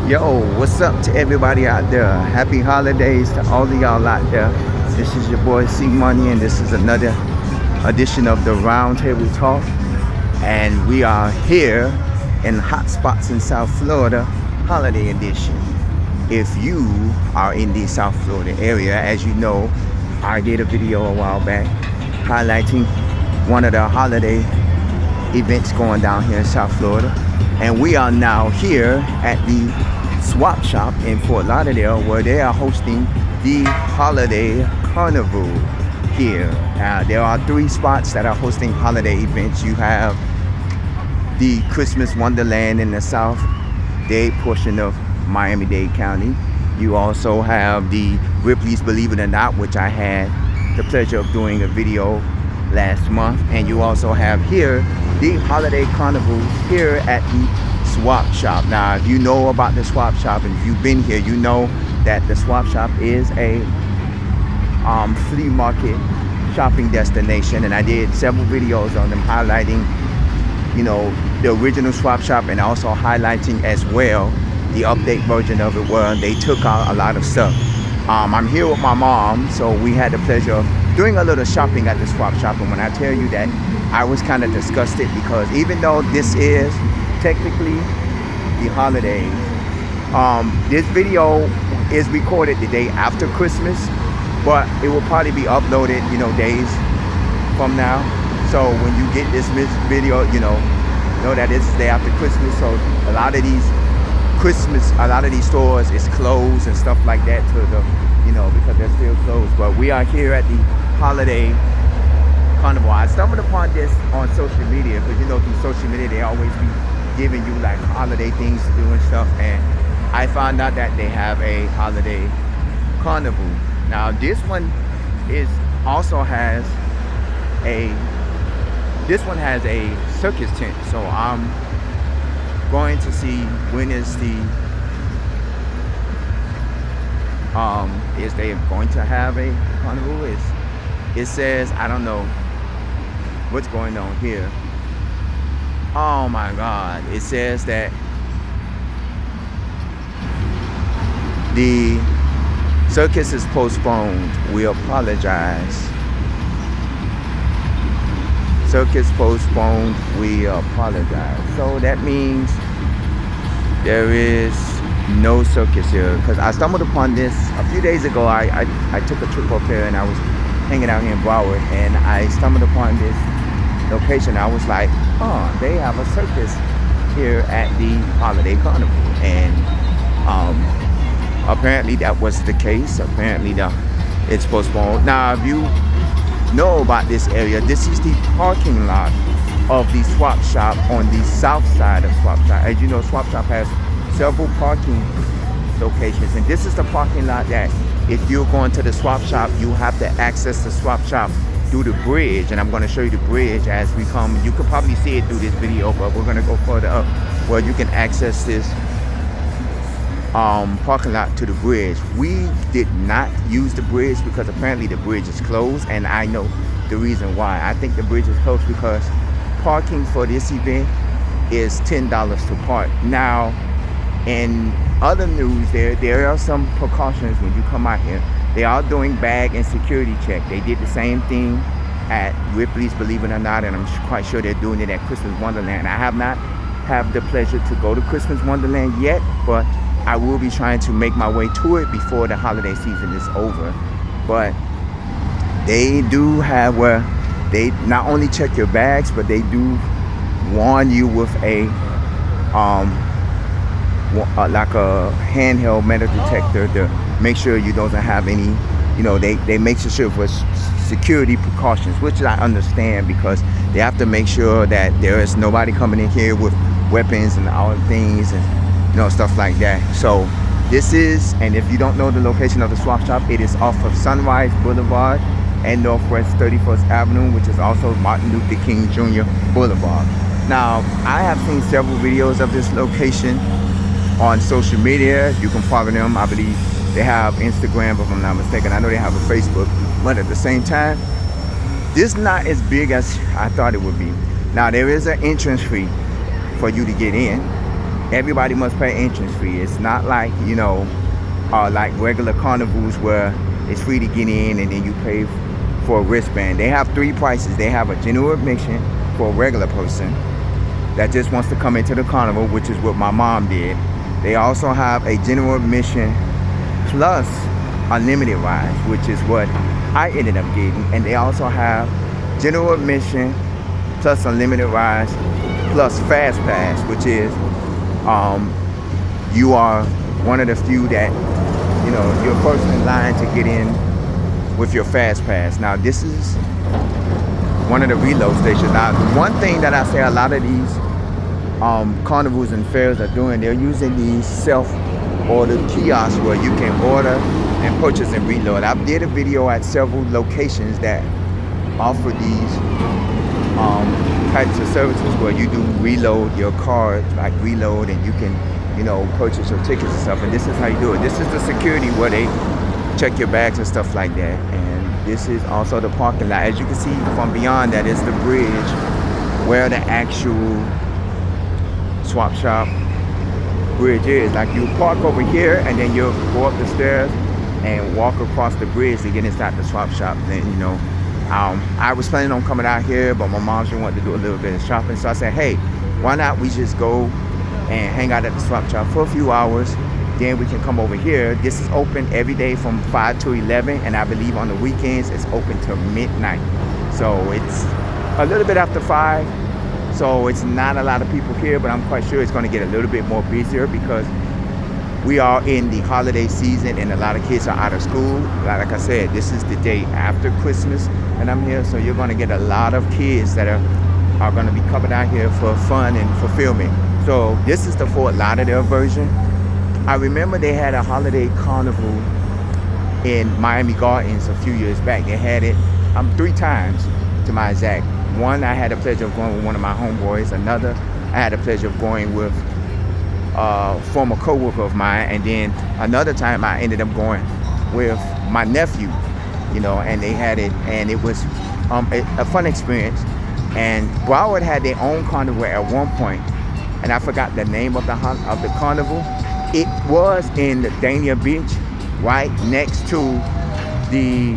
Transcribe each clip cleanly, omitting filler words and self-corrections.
Yo, what's up to everybody out there? Happy holidays to all of y'all out there. This is your boy C Money, and this is another edition of the Roundtable Talk. And we are here in Hotspots in South Florida, holiday edition. If you are in the South Florida area, as you know, I did a video a while back highlighting one of the holiday events going down here in South Florida. And we are now here at the Swap Shop in Fort Lauderdale, where they are hosting the holiday carnival here. There are 3 spots that are hosting holiday events. You have the Christmas Wonderland in the South Dade portion of Miami-Dade County. You also have the Ripley's Believe It or Not, which I had the pleasure of doing a video last month. And you also have here the holiday carnival here at the Swap Shop. Now, if you know about the Swap Shop and if you've been here, you know that the Swap Shop is a flea market shopping destination, and I did several videos on them highlighting, you know, the original Swap Shop and also highlighting as well the update version of it where they took out a lot of stuff. I'm here with my mom, so we had the pleasure of doing a little shopping at the Swap Shop. And when I tell you that I was kind of disgusted, because even though this is technically the holidays, this video is recorded the day after Christmas, but it will probably be uploaded, you know, days from now. So when you get this video, you know that it's the day after Christmas. So a lot of these stores is closed and stuff like that to the, you know, because they're still closed. But we are here at the holiday carnival. I stumbled upon this on social media, because you know through social media they always be giving you like holiday things to do and stuff, and I found out that they have a holiday carnival. Now this one has a circus tent, so I'm going to see when is they going to have a carnival. It says, I don't know what's going on here. Oh my God, it says that the circus is postponed. We apologize. Circus postponed. We apologize. So that means there is no circus here, because I stumbled upon this a few days ago. I took a trip up here and I was hanging out here in Broward, and I stumbled upon this location. I was like, oh, they have a circus here at the holiday carnival. And apparently that was the case. Apparently it's postponed. Now, if you know about this area, this is the parking lot of the Swap Shop on the south side of Swap Shop. As you know, Swap Shop has several parking locations, and this is the parking lot that if you're going to the Swap Shop, you have to access the Swap Shop through the bridge. And I'm going to show you the bridge as we come. You could probably see it through this video, but we're going to go further up where you can access this parking lot to the bridge. We did not use the bridge because apparently the bridge is closed, and I know the reason why. I think the bridge is closed because parking for this event is $10 to park. Now, in other news, there are some precautions when you come out here. They are doing bag and security check. They did the same thing at Ripley's Believe It or Not, and I'm quite sure they're doing it at Christmas Wonderland. I have not had the pleasure to go to Christmas Wonderland yet, but I will be trying to make my way to it before the holiday season is over. But they do have where they not only check your bags, but they do warn you with a like a handheld metal detector to make sure you don't have any, you know, they make sure for security precautions, which I understand, because they have to make sure that there is nobody coming in here with weapons and all things and, you know, stuff like that. So this is, and if you don't know the location of the Swap Shop, it is off of Sunrise Boulevard and Northwest 31st Avenue, which is also Martin Luther King Jr. Boulevard. Now, I have seen several videos of this location on social media. You can follow them. I believe they have Instagram, if I'm not mistaken. I know they have a Facebook, but at the same time, this is not as big as I thought it would be. Now, there is an entrance fee for you to get in, everybody must pay entrance fee. It's not like, like regular carnivals where it's free to get in and then you pay for a wristband. They have three prices. They have a general admission for a regular person that just wants to come into the carnival, which is what my mom did. They also have a general admission plus unlimited rides, which is what I ended up getting. And they also have general admission plus unlimited rides plus fast pass, which is you are one of the few that you're first in line to get in with your fast pass. Now this is one of the reload stations. Now one thing that I say a lot of these carnivals and fairs are doing, they're using these self-order kiosks where you can order and purchase and reload. I did a video at several locations that offer these types of services where you do reload your card, like reload, and you can purchase your tickets and stuff. And this is how you do it. This is the security where they check your bags and stuff like that. And this is also the parking lot. As you can see from beyond that is the bridge where the actual swap shop bridge is. Like you park over here and then you'll go up the stairs and walk across the bridge to get inside the swap shop. Then I was planning on coming out here, but my mom, she wanted to do a little bit of shopping, so I said, hey, why not we just go and hang out at the swap shop for a few hours, then we can come over here. This is open every day from 5 to 11, and I believe on the weekends it's open till midnight. So it's a little bit after 5, so it's not a lot of people here, but I'm quite sure it's going to get a little bit more busier because we are in the holiday season and a lot of kids are out of school. Like I said, this is the day after Christmas and I'm here, so you're going to get a lot of kids that are going to be coming out here for fun and fulfillment. So this is the Fort Lauderdale version. I remember they had a holiday carnival in Miami Gardens a few years back. They had it 3 times to my exact. One, I had the pleasure of going with one of my homeboys. Another, I had the pleasure of going with former co-worker of mine, and then another time I ended up going with my nephew, and they had it, and it was a fun experience. And Broward had their own carnival at one point, and I forgot the name of the carnival. It was in Dania Beach, right next to the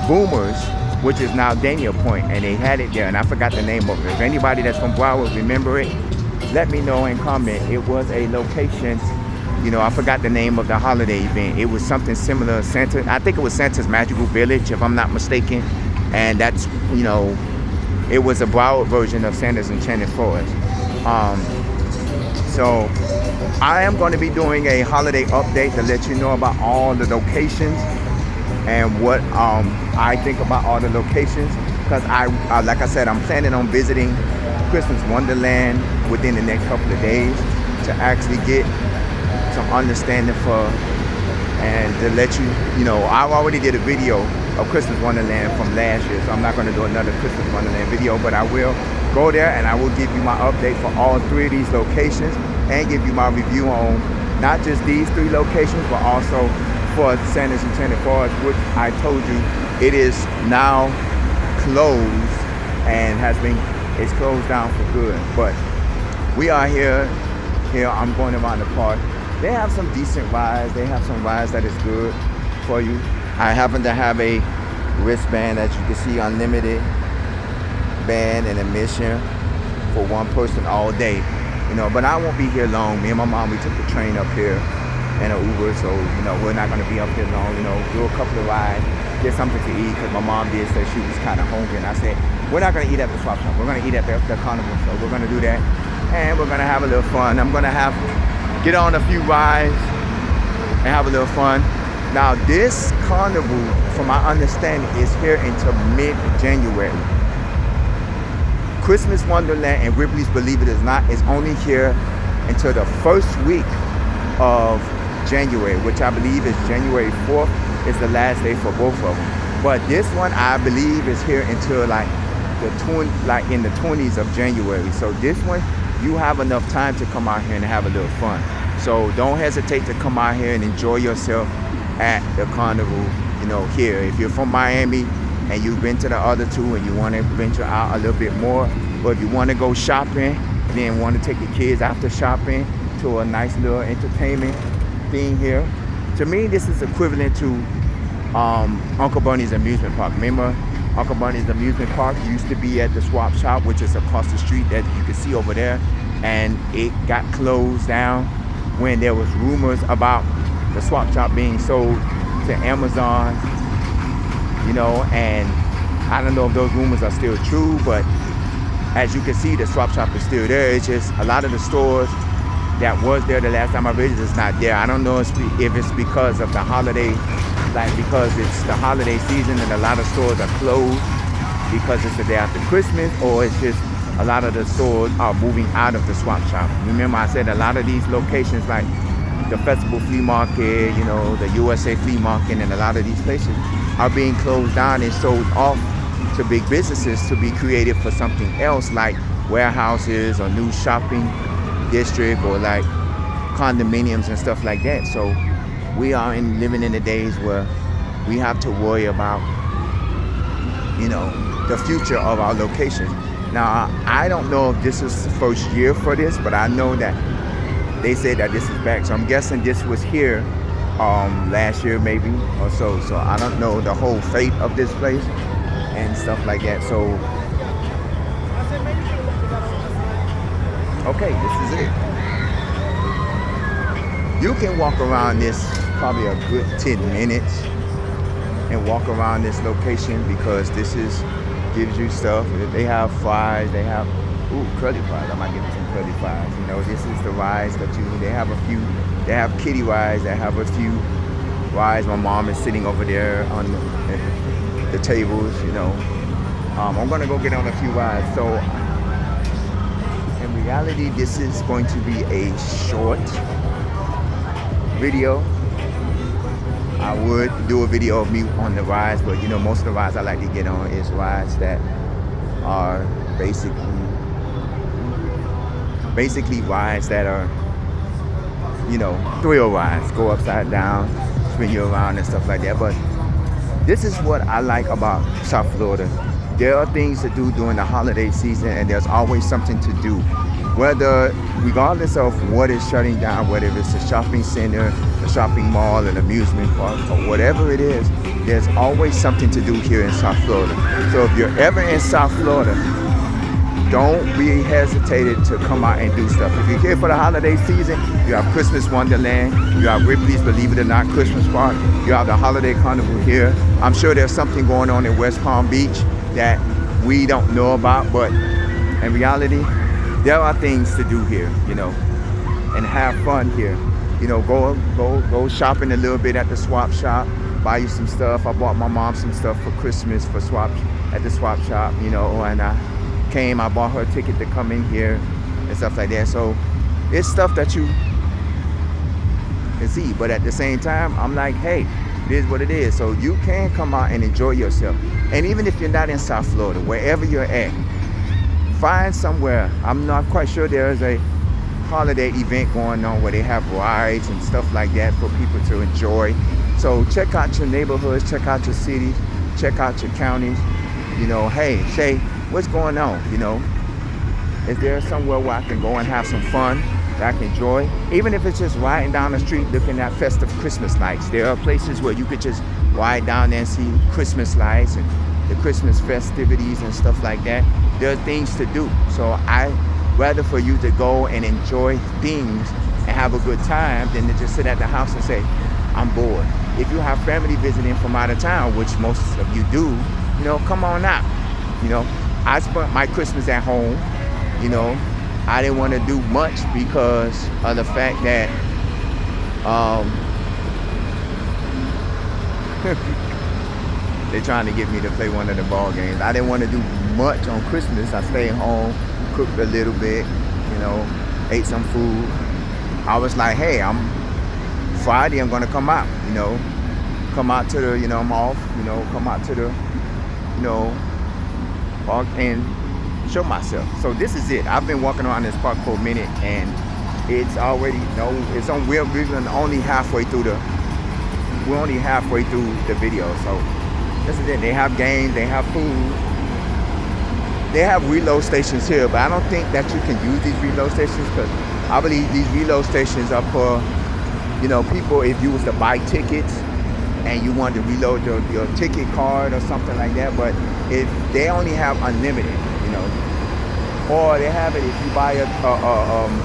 Boomers, which is now Dania Point, and they had it there, and I forgot the name of it. If anybody that's from Broward remember it, let me know and comment. It was a location, I forgot the name of the holiday event. It was something similar, Santa, I think it was Santa's Magical Village, if I'm not mistaken, and that's, it was a Broward version of Santa's Enchanted Forest. So I am going to be doing a holiday update to let you know about all the locations and what I think about all the locations, because I like I said, I'm planning on visiting Christmas Wonderland within the next couple of days to actually get some understanding for, and to let I already did a video of Christmas Wonderland from last year, so I'm not going to do another Christmas Wonderland video, but I will go there and I will give you my update for all 3 of these locations and give you my review on not just these 3 locations, but also for Santa's Enchanted Forest, which I told you it is now closed and it's closed down for good. But we are here. I'm going around the park. They have some decent rides. They have some rides that is good for you. I happen to have a wristband that you can see, unlimited band and admission for one person all day. But I won't be here long. Me and my mom, we took the train up here and an Uber, so we're not going to be up here long. Do a couple of rides, get something to eat, because my mom did say she was kind of hungry, and I said we're not going to eat at the swap shop, we're going to eat at the carnival, so we're going to do that, and we're going to have a little fun. I'm going to get on a few rides and have a little fun. Now this carnival, from my understanding, is here until mid-January. Christmas Wonderland and Ripley's Believe It or Not is only here until the first week of January, which I believe is January 4th is the last day for both of them. But this one, I believe, is here until in the 20s of January. So this one, you have enough time to come out here and have a little fun. So don't hesitate to come out here and enjoy yourself at the carnival, here. If you're from Miami and you've been to the other 2 and you want to venture out a little bit more, But if you want to go shopping, then want to take the kids after shopping to a nice little entertainment thing here. To me, this is equivalent to Uncle Bunny's amusement park. Remember, Uncle Bunny's amusement park used to be at the swap shop, which is across the street that you can see over there, and it got closed down when there was rumors about the swap shop being sold to Amazon, you know, and I don't know if those rumors are still true, but as you can see, the swap shop is still there. It's just a lot of the stores that was there the last time I visited is not there. I don't know if it's because of the holiday, like because it's the holiday season and a lot of stores are closed because it's the day after Christmas, or it's just a lot of the stores are moving out of the swap shop. Remember I said a lot of these locations like the Festival Flea Market, you know, the USA Flea Market, and a lot of these places are being closed down and sold off to big businesses to be created for something else, like warehouses or new shopping district or like condominiums and stuff like that. So we are living in the days where we have to worry about, you know, the future of our locations. Now, I don't know if this is the first year for this, but I know that they said that this is back. So I'm guessing this was here last year maybe or so. So I don't know the whole fate of this place and stuff like that. So, okay, this is it. You can walk around this probably a good 10 minutes and walk around this location because this gives you stuff. They have fries, they have curly fries. I might give you some curly fries. You know, this is the rides that they have a few. They have kiddie rides. They have a few rides. My mom is sitting over there on the tables. You know, I'm gonna go get on a few rides. So, in reality, this is going to be a short video. I would do a video of me on the rides, but you know, most of the rides I like to get on is rides that are basically rides that are, you know, thrill rides, go upside down, spin you around and stuff like that. But this is what I like about South Florida. There are things to do during the holiday season, and there's always something to do. Regardless of what is shutting down, whether it's a shopping center, a shopping mall, an amusement park, or whatever it is, there's always something to do here in South Florida. So if you're ever in South Florida, don't be hesitated to come out and do stuff. If you're here for the holiday season, you have Christmas Wonderland, you have Ripley's Believe It or Not Christmas Park, you have the Holiday Carnival here. I'm sure there's something going on in West Palm Beach that we don't know about, but in reality, there are things to do here, you know, and have fun here. You know, go shopping a little bit at the swap shop, buy you some stuff. I bought my mom some stuff for Christmas at the swap shop, you know, and I bought her a ticket to come in here and stuff like that. So it's stuff that you can see, but at the same time, I'm like, hey, it is what it is. So you can come out and enjoy yourself. And even if you're not in South Florida, wherever you're at, find somewhere. I'm not quite sure there is a holiday event going on where they have rides and stuff like that for people to enjoy. So check out your neighborhoods, check out your cities, check out your counties. You know, hey, say, what's going on? You know, is there somewhere where I can go and have some fun that I can enjoy? Even if it's just riding down the street looking at festive Christmas lights. There are places where you could just ride down there and see Christmas lights and the Christmas festivities and stuff like that. There are things to do. So I rather for you to go and enjoy things and have a good time than to just sit at the house and say, I'm bored. If you have family visiting from out of town, which most of you do, you know, come on out. You know, I spent my Christmas at home. You know, I didn't want to do much because of the fact that they're trying to get me to play one of the ball games. I didn't want to do much on Christmas. I stayed home, cooked a little bit, you know, ate some food. I was like, hey, Friday I'm gonna come out, you know, come out to the, you know, I'm off, you know, come out to the, you know, park and show myself. So this is it. I've been walking around this park for a minute and it's already, we're only halfway through the video. So this is it. They have games, they have food, they have reload stations here, but I don't think that you can use these reload stations because I believe these reload stations are for, you know, people if you was to buy tickets and you wanted to reload your ticket card or something like that. But if they only have unlimited, you know, or they have it if you buy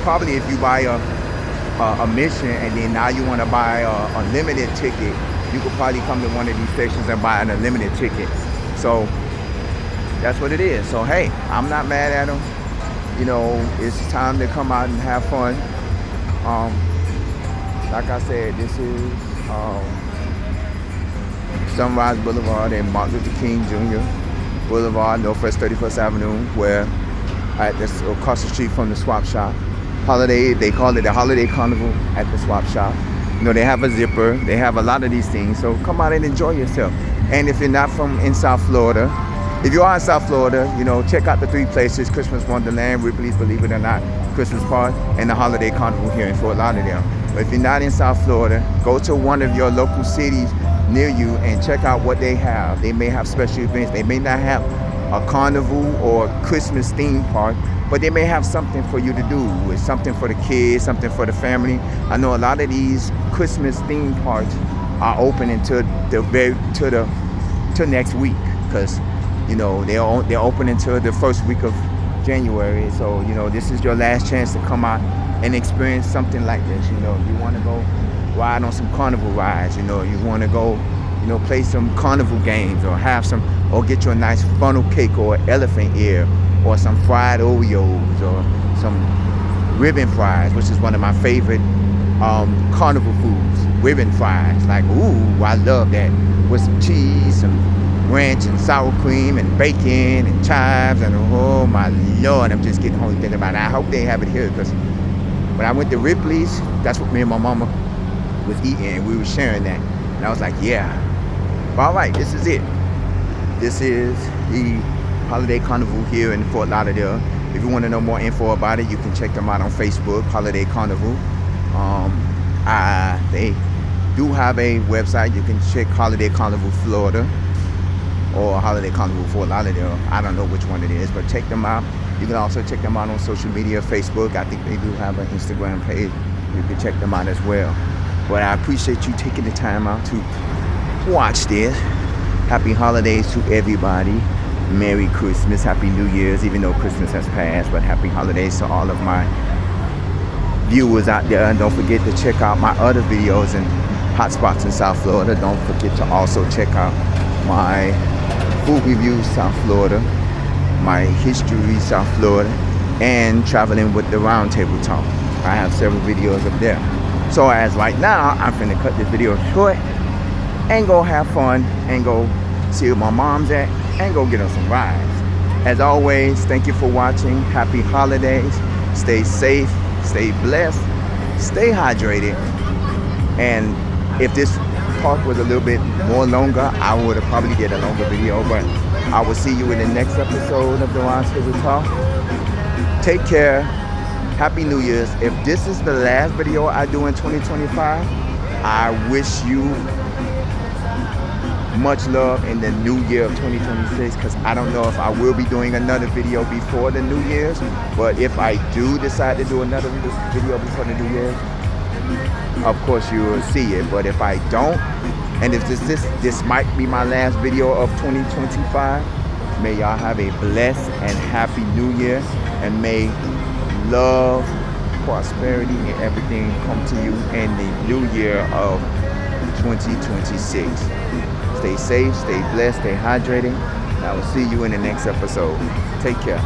probably if you buy a mission and then now you want to buy a unlimited ticket, you could probably come to one of these stations and buy an unlimited ticket. So that's what it is. So hey, I'm not mad at them. You know, it's time to come out and have fun. Like I said, this is Sunrise Boulevard and Martin Luther King Jr. Boulevard, Northwest 31st Avenue, where at this across the street from the swap shop. Holiday, they call it the Holiday Carnival at the swap shop. You know, they have a zipper, they have a lot of these things. So come out and enjoy yourself. And if you're not from in South Florida, if you are in South Florida, you know, check out the three places: Christmas Wonderland, Ripley's Believe It or Not Christmas Park, and the Holiday Carnival here in Fort Lauderdale. But if you're not in South Florida, go to one of your local cities near you and check out what they have. They may have special events. They may not have a carnival or Christmas theme park, but they may have something for you to do. It's something for the kids, something for the family. I know a lot of these Christmas theme parks are open until till next week, because you know they're open until the first week of January. So you know, this is your last chance to come out and experience something like this. You know, you want to go ride on some carnival rides. You know, you want to go, you know, play some carnival games, or have some, or get you a nice funnel cake or elephant ear, or some fried Oreos, or some ribbon fries, which is one of my favorite carnival foods. Ribbon fries, like, ooh, I love that, with some cheese, some ranch and sour cream and bacon and chives, and oh my Lord, I'm just getting hungry thinking about it. I hope they have it here, because when I went to Ripley's, that's what me and my mama was eating, and we were sharing that, and I was like, yeah. All right, this is it. This is the Holiday Carnival here in Fort Lauderdale. If you want to know more info about it, you can check them out on Facebook, Holiday Carnival. They do have a website. You can check Holiday Carnival Florida or Holiday Carnival Fort Lauderdale. I don't know which one it is, but check them out. You can also check them out on social media, Facebook. I think they do have an Instagram page. You can check them out as well. But I appreciate you taking the time out to watch this. Happy holidays to everybody. Merry Christmas, Happy New Year's, even though Christmas has passed, but happy holidays to all of my viewers out there. And don't forget to check out my other videos in Hotspots in South Florida. Don't forget to also check out my food reviews South Florida, my history South Florida, and traveling with the Roundtable Talk. I have several videos up there. So as right now, I'm finna cut this video short and go have fun and go see where my mom's at and go get on some rides. As always, thank you for watching. Happy holidays. Stay safe, stay blessed, stay hydrated. And if this park was a little bit more longer, I would have probably did a longer video, but I will see you in the next episode of the Roundtable Talk. Take care. Happy New Year's. If this is the last video I do in 2025, I wish you much love in the new year of 2026, because I don't know if I will be doing another video before the New Year's, but if I do decide to do another video before the New Year's, of course you will see it. But if I don't, and if this might be my last video of 2025, may y'all have a blessed and happy New Year, and may love, prosperity, and everything come to you in the new year of 2026. Stay safe, stay blessed, stay hydrated. I will see you in the next episode. Take care.